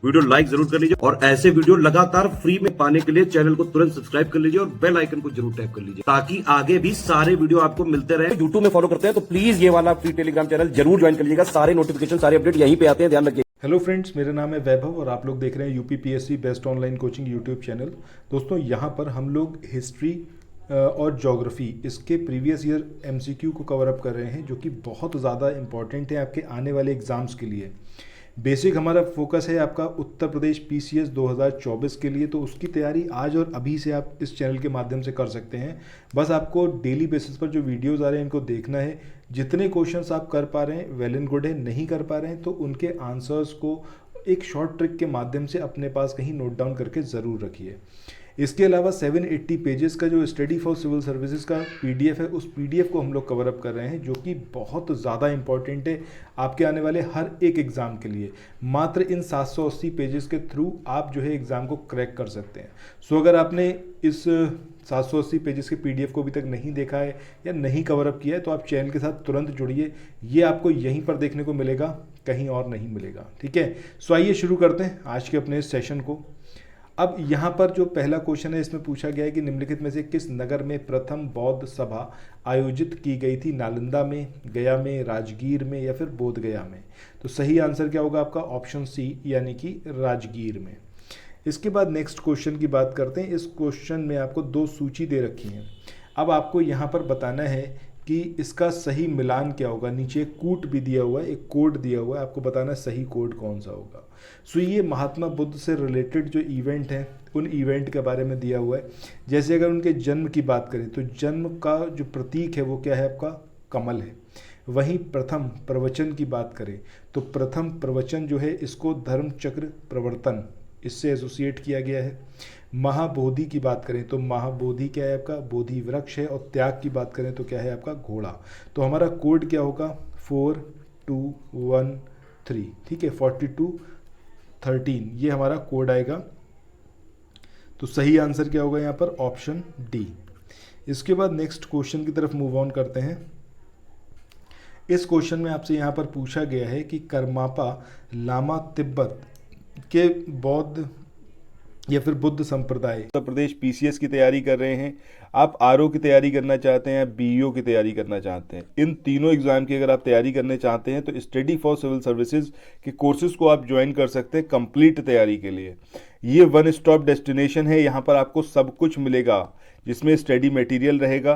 Video like जरूर कर लीजिए और ऐसे वीडियो लगातार फ्री में पाने के लिए चैनल को तुरंत सब्सक्राइब कर लीजिए और बेल आइकन को जरूर टैप कर लीजिए ताकि आगे भी सारे वीडियो आपको मिलते रहे। यूट्यूब में फॉलो करते हैं तो प्लीज ये वाला फ्री टेलीग्राम चैनल जरूर ज्वाइन कर लीजिएगा। सारे नोटिफिकेशन सारे अपडेट यहीं पे आते हैं, ध्यान रखिए। हेलो फ्रेंड्स, मेरा नाम है वैभव और आप लोग देख रहे हैं UPPSC best online coaching YouTube channel. दोस्तों, यहाँ पर हम लोग हिस्ट्री और ज्योग्राफी इसके प्रीवियस ईयर एमसीक्यू को कवर अप कर रहे हैं, जो कि बहुत ज़्यादा इंपॉर्टेंट है आपके आने वाले एग्जाम्स के लिए। बेसिक हमारा फोकस है आपका उत्तर प्रदेश पीसीएस 2024 के लिए, तो उसकी तैयारी आज और अभी से आप इस चैनल के माध्यम से कर सकते हैं। बस आपको डेली बेसिस पर जो वीडियोज़ आ रहे हैं इनको देखना है। जितने क्वेश्चंस आप कर पा रहे हैं वेल एंड गुड है, नहीं कर पा रहे हैं तो उनके आंसर्स को एक शॉर्ट ट्रिक के माध्यम से अपने पास कहीं नोट डाउन करके ज़रूर रखिए। इसके अलावा 780 पेजेस का जो स्टडी फॉर सिविल सर्विसेज का पीडीएफ है, उस पीडीएफ को हम लोग कवर अप कर रहे हैं, जो कि बहुत ज़्यादा इंपॉर्टेंट है आपके आने वाले हर एक एग्ज़ाम के लिए। मात्र इन 780 पेजेस के थ्रू आप जो है एग्ज़ाम को क्रैक कर सकते हैं। सो अगर आपने इस 780 पेजेस के पीडीएफ को अभी तक नहीं देखा है या नहीं कवर अप किया है तो आप चैनल के साथ तुरंत जुड़िए। ये आपको यहीं पर देखने को मिलेगा, कहीं और नहीं मिलेगा। ठीक है, सो आइए शुरू करते हैं आज के अपने इस सेशन को। अब यहाँ पर जो पहला क्वेश्चन है इसमें पूछा गया है कि निम्नलिखित में से किस नगर में प्रथम बौद्ध सभा आयोजित की गई थी? नालंदा में, गया में, राजगीर में या फिर बोध गया में? तो सही आंसर क्या होगा आपका? ऑप्शन सी, यानी कि राजगीर में। इसके बाद नेक्स्ट क्वेश्चन की बात करते हैं। इस क्वेश्चन में आपको दो सूची दे रखी हैं। अब आपको यहाँ पर बताना है कि इसका सही मिलान क्या होगा। नीचे एक कूट भी दिया हुआ है, एक कोड दिया हुआ है, आपको बताना है सही कोड कौन सा होगा। सो ये महात्मा बुद्ध से रिलेटेड जो इवेंट है उन इवेंट के बारे में दिया हुआ है। जैसे अगर उनके जन्म की बात करें तो जन्म का जो प्रतीक है वो क्या है आपका? कमल है। वहीं प्रथम प्रवचन की बात करें तो प्रथम प्रवचन जो है इसको धर्म चक्र प्रवर्तन इससे एसोसिएट किया गया है। महाबोधि की बात करें तो महाबोधि क्या है आपका? बोधि वृक्ष है। और त्याग की बात करें तो क्या है आपका? घोड़ा। तो हमारा कोड क्या होगा? 4213। ठीक है, 4213 ये हमारा कोड आएगा। तो सही आंसर क्या होगा यहाँ पर? Option D. इसके बाद नेक्स्ट क्वेश्चन की तरफ मूव ऑन करते हैं। इस क्वेश्चन में आपसे यहाँ पर पूछा गया है कि करमापा लामा तिब्बत के बौद्ध या फिर बुद्ध संप्रदाय। उत्तर प्रदेश पीसीएस की तैयारी कर रहे हैं, आप आरओ की तैयारी करना चाहते हैं, बीईओ की तैयारी करना चाहते हैं, इन तीनों एग्जाम की अगर आप तैयारी करने चाहते हैं तो स्टडी फॉर सिविल सर्विसेज के कोर्सेज को आप ज्वाइन कर सकते हैं कंप्लीट तैयारी के लिए। ये वन स्टॉप डेस्टिनेशन है। यहाँ पर आपको सब कुछ मिलेगा, जिसमें स्टडी मटेरियल रहेगा,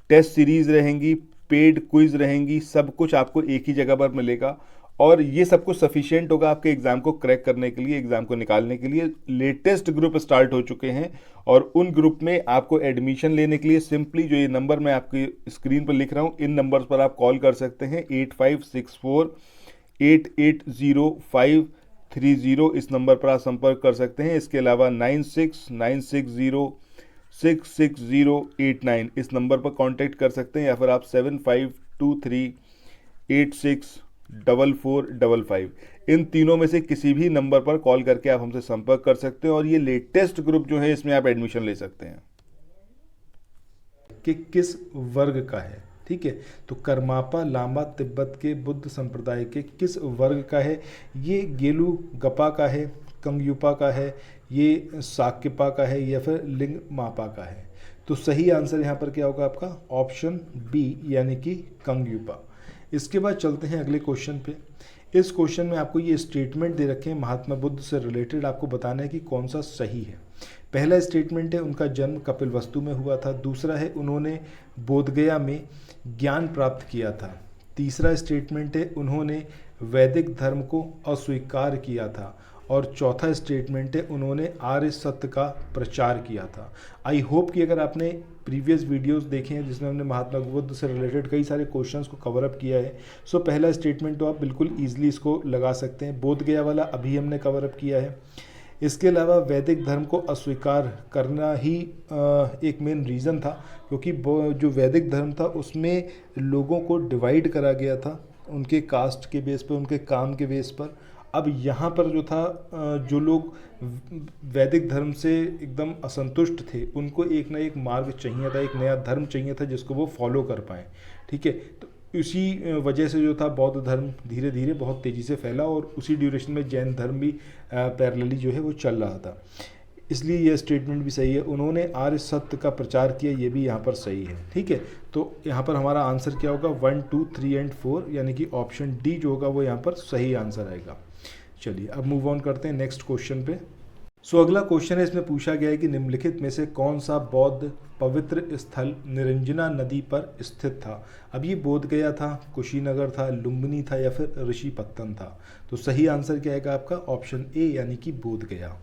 टेस्ट सीरीज रहेंगी, पेड क्विज रहेंगी, सब कुछ आपको एक ही जगह पर मिलेगा। और ये सब कुछ सफिशिएंट होगा आपके एग्जाम को क्रैक करने के लिए, एग्जाम को निकालने के लिए। लेटेस्ट ग्रुप स्टार्ट हो चुके हैं और उन ग्रुप में आपको एडमिशन लेने के लिए सिंपली जो ये नंबर मैं आपकी स्क्रीन पर लिख रहा हूँ, इन नंबर्स पर आप कॉल कर सकते हैं। 8564880530 इस नंबर पर आप संपर्क कर सकते हैं। इसके अलावा 9696066089 इस नंबर पर कांटेक्ट कर सकते हैं, या फिर आप 7523864455 इन तीनों में से किसी भी नंबर पर कॉल करके आप हमसे संपर्क कर सकते हैं। और ये लेटेस्ट ग्रुप जो है इसमें आप एडमिशन ले सकते हैं। कि किस वर्ग का है? ठीक है, तो करमापा लामा तिब्बत के बुद्ध संप्रदाय के किस वर्ग का है? ये गेलु गपा का है, कंगयुपा का है, ये साक्यपा का है या फिर लिंग मापा का है? तो सही आंसर यहाँ पर क्या होगा आपका? ऑप्शन बी, यानी कि कंगयुपा। इसके बाद चलते हैं अगले क्वेश्चन पे। इस क्वेश्चन में आपको ये स्टेटमेंट दे रखे हैं महात्मा बुद्ध से रिलेटेड, आपको बताना है कि कौन सा सही है। पहला स्टेटमेंट है उनका जन्म कपिलवस्तु में हुआ था। दूसरा है उन्होंने बोधगया में ज्ञान प्राप्त किया था। तीसरा स्टेटमेंट है उन्होंने वैदिक धर्म को अस्वीकार किया था। और चौथा स्टेटमेंट है उन्होंने आर्य सत्य का प्रचार किया था। आई होप कि अगर आपने प्रीवियस वीडियोस देखे हैं जिसमें हमने महात्मा बुद्ध से रिलेटेड कई सारे क्वेश्चंस को कवर अप किया है, सो पहला स्टेटमेंट तो आप बिल्कुल ईजिली इसको लगा सकते हैं। बोध गया वाला अभी हमने कवर अप किया है। इसके अलावा वैदिक धर्म को अस्वीकार करना ही एक मेन रीज़न था, क्योंकि जो वैदिक धर्म था उसमें लोगों को डिवाइड करा गया था उनके कास्ट के बेस पर, उनके काम के बेस पर। अब यहाँ पर जो था, जो लोग वैदिक धर्म से एकदम असंतुष्ट थे उनको एक ना एक मार्ग चाहिए था, एक नया धर्म चाहिए था जिसको वो फॉलो कर पाएँ। ठीक है, तो उसी वजह से जो था बौद्ध धर्म धीरे धीरे बहुत तेज़ी से फैला और उसी ड्यूरेशन में जैन धर्म भी पैरेलली जो है वो चल रहा था। इसलिए यह स्टेटमेंट भी सही है। उन्होंने आर्य सत्य का प्रचार किया, ये भी यहाँ पर सही है। ठीक है, तो यहाँ पर हमारा आंसर क्या होगा 1, 2, 3 एंड 4, यानी कि ऑप्शन डी जो होगा वो यहाँ पर सही आंसर आएगा। चलिए अब मूव ऑन करते हैं नेक्स्ट क्वेश्चन पे। सो अगला क्वेश्चन है, इसमें पूछा गया है कि निम्नलिखित में से कौन सा बौद्ध पवित्र स्थल निरंजना नदी पर स्थित था। अब ये बोध गया था, कुशीनगर था, लुम्बिनी था या फिर ऋषिपत्तन था। तो सही आंसर क्या आएगा आपका ऑप्शन ए यानी कि बोध गया।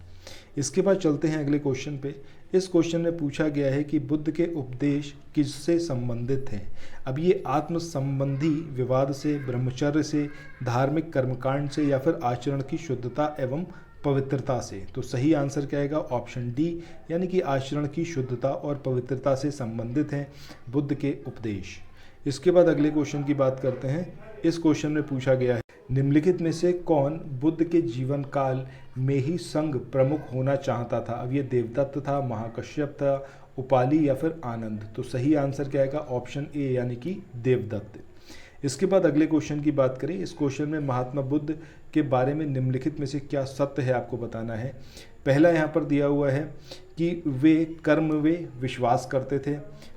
इसके बाद चलते हैं अगले क्वेश्चन पे। इस क्वेश्चन में पूछा गया है कि बुद्ध के उपदेश किससे संबंधित हैं। अब ये आत्म संबंधी विवाद से, ब्रह्मचर्य से, धार्मिक कर्मकांड से या फिर आचरण की शुद्धता एवं पवित्रता से। तो सही आंसर क्या आएगा ऑप्शन डी यानी कि आचरण की शुद्धता और पवित्रता से संबंधित हैं बुद्ध के उपदेश। इसके बाद अगले क्वेश्चन की बात करते हैं। इस क्वेश्चन में पूछा गया है निम्नलिखित में से कौन बुद्ध के जीवन काल में ही संघ प्रमुख होना चाहता था। अब ये देवदत्त था, महाकश्यप था, उपाली या फिर आनंद। तो सही आंसर क्या आएगा ऑप्शन ए यानी कि देवदत्त। इसके बाद अगले क्वेश्चन की बात करें। इस क्वेश्चन में महात्मा बुद्ध के बारे में निम्नलिखित में से क्या सत्य है आपको बताना है। पहला यहाँ पर दिया हुआ है कि वे कर्म में विश्वास करते थे।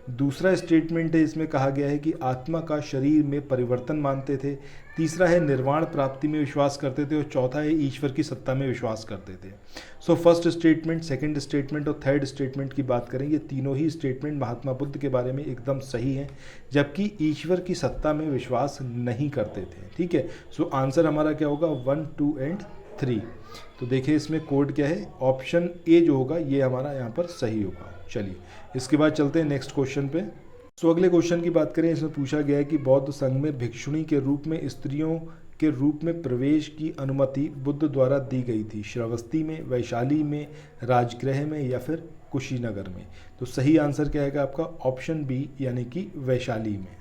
दूसरा स्टेटमेंट है, इसमें कहा गया है कि आत्मा का शरीर में परिवर्तन मानते थे। तीसरा है निर्वाण प्राप्ति में विश्वास करते थे और चौथा है ईश्वर की सत्ता में विश्वास करते थे। So first statement, second statement और थर्ड स्टेटमेंट की बात करें, ये तीनों ही स्टेटमेंट महात्मा बुद्ध के बारे में एकदम सही हैं, जबकि ईश्वर की सत्ता में विश्वास नहीं करते थे। ठीक है, सो आंसर हमारा क्या होगा 1, 2 एंड 3। तो देखिए इसमें कोड क्या है, ऑप्शन ए जो होगा ये हमारा यहाँ पर सही होगा। चलिए इसके बाद चलते हैं नेक्स्ट क्वेश्चन पे। सो अगले क्वेश्चन की बात करें। इसमें पूछा गया है कि बौद्ध संघ में भिक्षुणी के रूप में स्त्रियों के रूप में प्रवेश की अनुमति बुद्ध द्वारा दी गई थी। श्रावस्ती में, वैशाली में, राजगृह में या फिर कुशीनगर में। तो सही आंसर क्या आएगा आपका ऑप्शन बी यानी कि वैशाली में।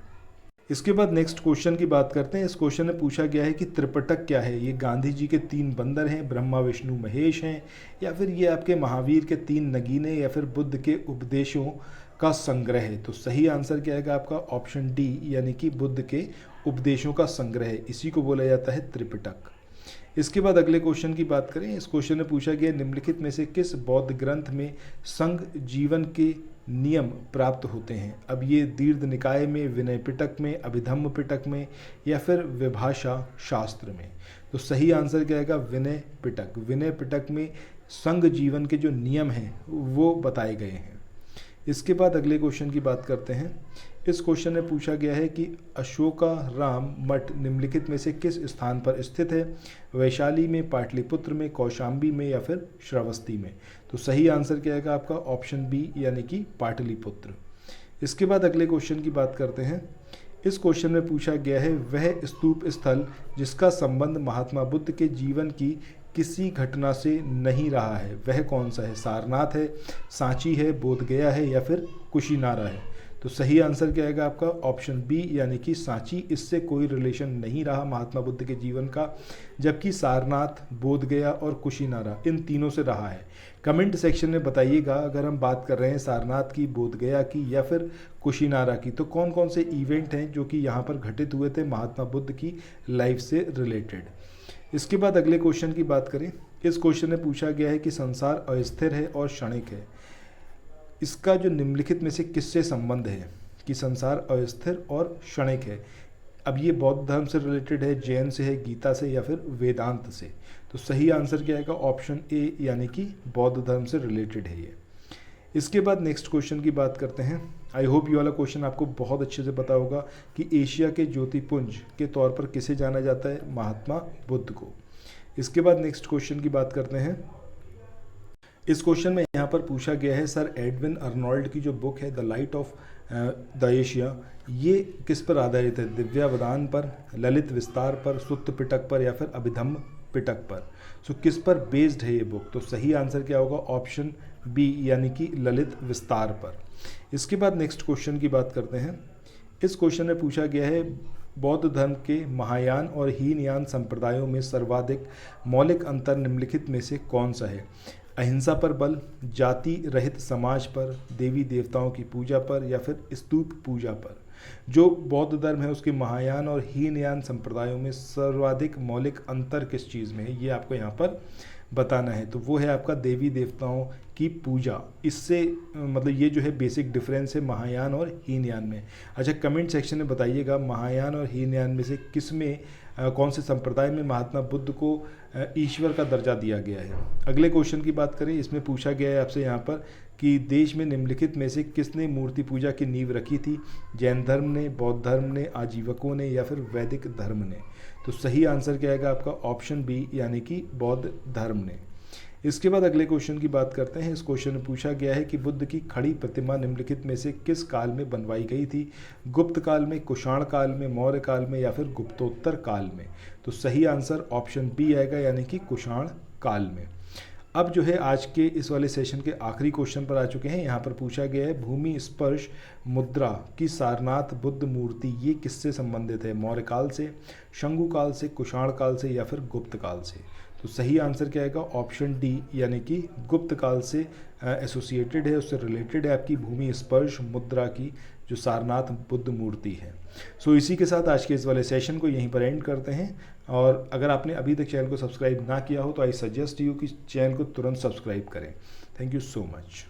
इसके बाद नेक्स्ट क्वेश्चन की बात करते हैं। इस क्वेश्चन में पूछा गया है कि त्रिपिटक क्या है। ये गांधी जी के 3 बंदर हैं, ब्रह्मा विष्णु महेश हैं, या फिर ये आपके महावीर के 3 नगीने या फिर बुद्ध के उपदेशों का संग्रह है। तो सही आंसर क्या आएगा आपका ऑप्शन डी यानी कि बुद्ध के उपदेशों का संग्रह है, इसी को बोला जाता है त्रिपिटक। इसके बाद अगले क्वेश्चन की बात करें। इस क्वेश्चन में पूछा गया निम्नलिखित में से किस बौद्ध ग्रंथ में संघ जीवन के नियम प्राप्त होते हैं। अब ये दीर्घ निकाय में, विनय पिटक में, अभिधम्म पिटक में या फिर विभाषा शास्त्र में। तो सही आंसर क्या आएगा विनय पिटक। विनय पिटक में संघ जीवन के जो नियम हैं वो बताए गए हैं। इसके बाद अगले क्वेश्चन की बात करते हैं। इस क्वेश्चन में पूछा गया है कि अशोकाराम मठ निम्नलिखित में से किस स्थान पर स्थित है। वैशाली में, पाटलिपुत्र में, कौशाम्बी में या फिर श्रावस्ती में। तो सही आंसर क्या आएगा आपका ऑप्शन बी यानी कि पाटलिपुत्र। इसके बाद अगले क्वेश्चन की बात करते हैं। इस क्वेश्चन में पूछा गया है वह स्तूप स्थल जिसका संबंध महात्मा बुद्ध के जीवन की किसी घटना से नहीं रहा है, वह कौन सा है। सारनाथ है, सांची है, बोधगया है या फिर कुशीनारा है। तो सही आंसर क्या आएगा आपका ऑप्शन बी यानी कि सांची। इससे कोई रिलेशन नहीं रहा महात्मा बुद्ध के जीवन का, जबकि सारनाथ, बोधगया और कुशीनारा इन तीनों से रहा है। कमेंट सेक्शन में बताइएगा अगर हम बात कर रहे हैं सारनाथ की, बोधगया की या फिर कुशीनारा की, तो कौन कौन से इवेंट हैं जो कि यहाँ पर घटित हुए थे महात्मा बुद्ध की लाइफ से रिलेटेड। इसके बाद अगले क्वेश्चन की बात करें। इस क्वेश्चन में पूछा गया है कि संसार अस्थिर है और क्षणिक है। इसका जो निम्नलिखित में से किससे संबंध है कि संसार अस्थिर और क्षणिक है। अब ये बौद्ध धर्म से रिलेटेड है, जैन से है, गीता से या फिर वेदांत से। तो सही आंसर क्या आएगा ऑप्शन ए यानी कि बौद्ध धर्म से रिलेटेड है ये। इसके बाद नेक्स्ट क्वेश्चन की बात करते हैं। आई होप ये वाला क्वेश्चन आपको बहुत अच्छे से पता होगा कि एशिया के ज्योतिपुंज के तौर पर किसे जाना जाता है, महात्मा बुद्ध को। इसके बाद नेक्स्ट क्वेश्चन की बात करते हैं। इस क्वेश्चन में यहाँ पर पूछा गया है सर एडविन अर्नोल्ड की जो बुक है the light of the Asia, ये किस पर आधारित है। दिव्यावदान पर, ललित विस्तार पर, सुत्त पिटक पर या फिर अभिधम्म पिटक पर। सो किस पर बेस्ड है ये बुक। तो सही आंसर क्या होगा ऑप्शन बी यानी कि ललित विस्तार पर। इसके बाद नेक्स्ट क्वेश्चन की बात करते हैं। इस क्वेश्चन में पूछा गया है बौद्ध धर्म के महायान और हीनयान संप्रदायों में सर्वाधिक मौलिक अंतर निम्नलिखित में से कौन सा है। अहिंसा पर बल, जाति रहित समाज पर, देवी देवताओं की पूजा पर या फिर स्तूप पूजा पर। जो बौद्ध धर्म है उसके महायान और हीनयान संप्रदायों में सर्वाधिक मौलिक अंतर किस चीज़ में है, ये आपको यहाँ पर बताना है। तो वो है आपका देवी देवताओं की पूजा। इससे मतलब ये जो है बेसिक डिफरेंस है महायान और हीनयान में। अच्छा, कमेंट सेक्शन में बताइएगा महायान और हीनयान में से किस में कौन से संप्रदाय में महात्मा बुद्ध को ईश्वर का दर्जा दिया गया है। अगले क्वेश्चन की बात करें, इसमें पूछा गया है आपसे यहाँ पर कि देश में निम्नलिखित में से किसने मूर्ति पूजा की नींव रखी थी, जैन धर्म ने, बौद्ध धर्म ने, आजीवकों ने या फिर वैदिक धर्म ने। तो सही आंसर क्या आएगा आपका ऑप्शन बी यानी कि बौद्ध धर्म ने। इसके बाद अगले क्वेश्चन की बात करते हैं। इस क्वेश्चन में पूछा गया है कि बुद्ध की खड़ी प्रतिमा निम्नलिखित में से किस काल में बनवाई गई थी, गुप्त काल में, कुषाण काल में, मौर्य काल में या फिर गुप्तोत्तर काल में। तो सही आंसर ऑप्शन बी आएगा यानी कि कुषाण काल में। अब जो है आज के इस वाले सेशन के आखिरी क्वेश्चन पर आ चुके हैं। यहाँ पर पूछा गया है भूमि स्पर्श मुद्रा की सारनाथ बुद्ध मूर्ति ये किससे संबंधित है, मौर्य काल से, शंगु काल से, कुषाण काल से या फिर गुप्त काल से। तो सही आंसर क्या आएगा ऑप्शन डी यानी कि गुप्त काल से एसोसिएटेड है, उससे रिलेटेड है आपकी भूमि स्पर्श मुद्रा की जो सारनाथ बुद्ध मूर्ति है। सो इसी के साथ आज के इस वाले सेशन को यहीं पर एंड करते हैं। और अगर आपने अभी तक चैनल को सब्सक्राइब ना किया हो तो आई सजेस्ट यू कि चैनल को तुरंत सब्सक्राइब करें। Thank you so much.